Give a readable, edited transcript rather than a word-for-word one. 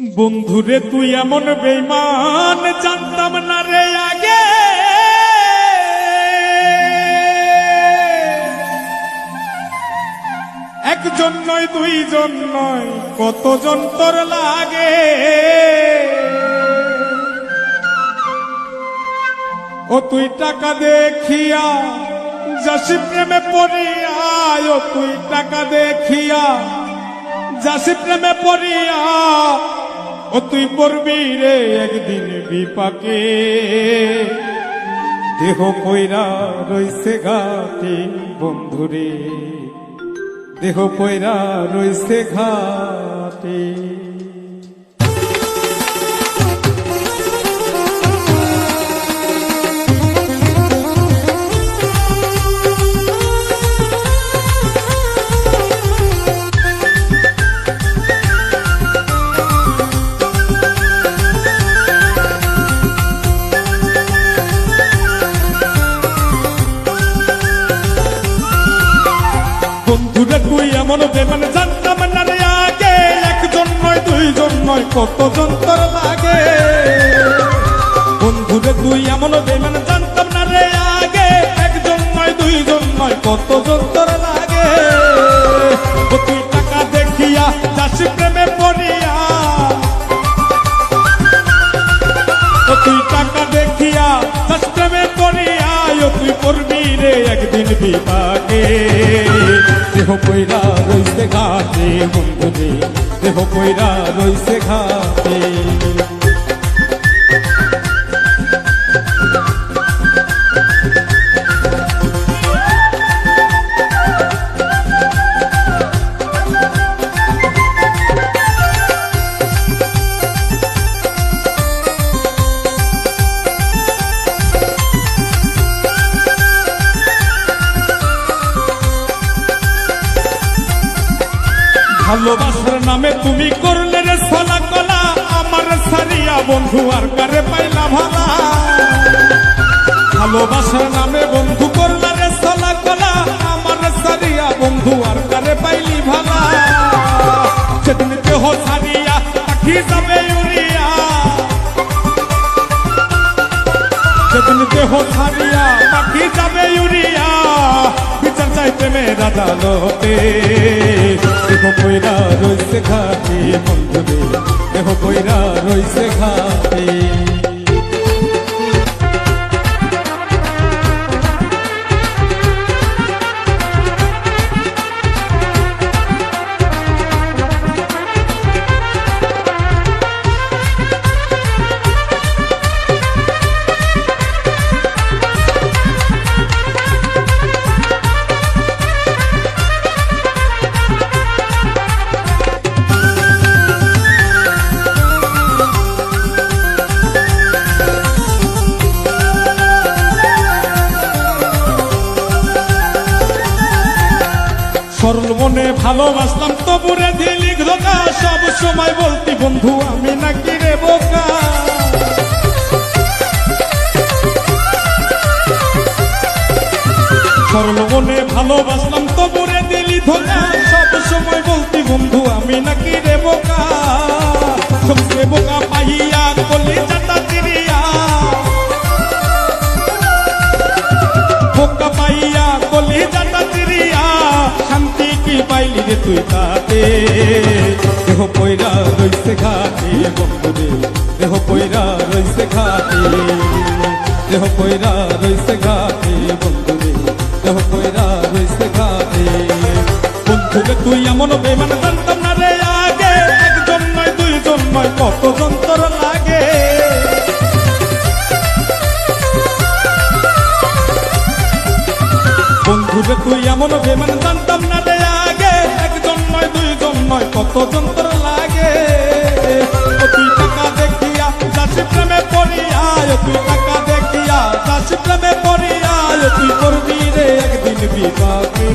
বন্ধুরে তুই এমন বেঈমান জানতাম না রে আগে, একজন নয় দুইজন নয় কতজন তোর লাগে। ও তুই টাকা দেখিয়া যাসি প্রেমে পড়িয়া, ও তুই টাকা দেখিয়া যাসি প্রেমে পড়িয়া, ও তুই পড়বি রে একদিন বিপাকে। দেহ কইরা রইছে ঘাটে বন্ধুরে, দেহ কইরা রইছে ঘাটে। বন্ধুরে তুই এমন বেমান জানতাম না রে আগে, একজন নয় দুইজন নয় কতজন তোর লাগে। বন্ধুরে তুই এমন বেমান জানতাম না রে আগে, একজন নয় দুইজন নয় কতজন তোর লাগে। ও তুই টাকা দেখিয়া যাসি প্রেমে পড়িয়া, ও তুই টাকা দেখিয়া যাসি প্রেমে পড়িয়া, ও তুই পড়বি রে একদিন বিপাকে। দেহ কইরা রইছে ঘাটে বন্ধুরে, দেহ কইরা রইছে ঘাটে। ভালোবাসার নামে তুমি করলে রে ছলা কলা, আমার সারিয়া বন্ধু আর কারে পাইলা ভালা। ভালোবাসার নামে বন্ধু করলে রে ছলা কলা, আমার সারিয়া বন্ধু আর কারে পাইলি ভালা। সেদিন দেহ সারিয়া পাখি যাবে উড়িয়া, সেদিন দেহ সারিয়া পাখি যাবে উড়িয়া, বিচার চাইতে মেয়েরা আদালতে। দেহ কইরা রইছে ঘাটে বন্ধুরে, দেহ কইরা রইছে ঘাটে। সরল মনে ভালোবাসলাম তবুরে দিলি ধোকা, সব সময় বলতি বন্ধু আমি নাকি রে বোকা। সরল মনে ভালোবাসলাম তবুরে দিলি ধোকা, সব সময় বলতি বন্ধু আমি নাকি রে বোকা। সবচেয়ে বোকা পাইয়া কলি চাটা চিরিয়া, বোকা পাইয়া কলি চাটা চিরিয়া, শান্তি কি পাইলি রে তুই তাতে। দেহ কইরা রইছে ঘাটে বন্ধুরে, দেহ কইরা রইছে ঘাটে, দেহ কইরা রইছে ঘাটে বন্ধুরে, দেহ কইরা রইছে ঘাটে। বন্ধুরে তুই এমন বেমান জানতাম না রে আগে, একজন নয় দুইজন নয় কতজন তোর লাগে। বন্ধুরে তুই এমন বেমান জানতাম না রে আগে, একজন নয় দুইজন নয় কতজন তোর লাগে। ও তুই টাকা দেখিয়া যাসি প্রেমে পড়িয়া, ও তুই টাকা দেখিয়া যাসি প্রেমে পড়িয়া, ও তুই করবি রে একদিন বিপাকে।